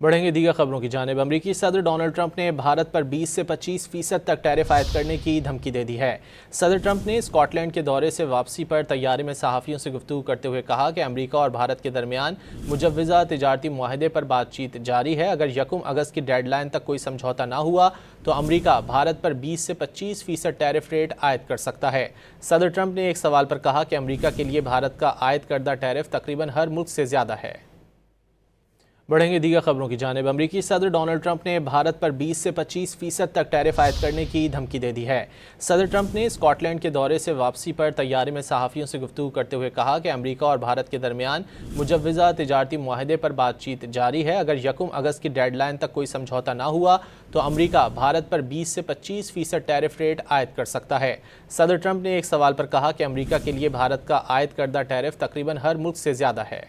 बढ़ेंगे दीगर खबरों की जानिब। अमरीकी सदर डोनाल्ड ट्रंप ने भारत पर 20 से 25% तक टैरिफ आयद करने की धमकी दे दी है। सदर ट्रंप ने स्कॉटलैंड के दौरे से वापसी पर तैयारी में सहाफ़ियों से गुफ्तगू करते हुए कहा कि अमरीका और भारत के दरमियान मुजव्वज़ा तिजारती मुआहदे पर बातचीत जारी है। अगर 1 अगस्त की डेडलाइन तक कोई समझौता ना हुआ तो अमरीका भारत पर 20 से 25% टैरिफ रेट आयद कर सकता है। सदर ट्रंप ने एक सवाल पर कहा कि अमरीका के लिए भारत का आयद करदा टैरिफ तकरीबन हर मुल्क से ज़्यादा है। बढ़ेंगे दीगर खबरों की जानिब। अमरीकी सदर डोनाल्ड ट्रंप ने भारत पर 20 से 25% तक टैरिफ आयद करने की धमकी दे दी है। सदर ट्रंप ने स्कॉटलैंड के दौरे से वापसी पर तैयारी में सहाफ़ियों से गुफ्तगू करते हुए कहा कि अमरीका और भारत के दरमियान मुजव्वज़ा तिजारती मुआहदे पर बातचीत जारी है। अगर 1 अगस्त की डेडलाइन तक कोई समझौता ना हुआ तो अमरीका भारत पर 20 से 25% टैरिफ रेट आयद कर सकता है। सदर ट्रंप ने एक सवाल पर कहा कि अमरीका के लिए भारत का आयद करदा टैरिफ तकरीबन हर मुल्क से ज़्यादा है।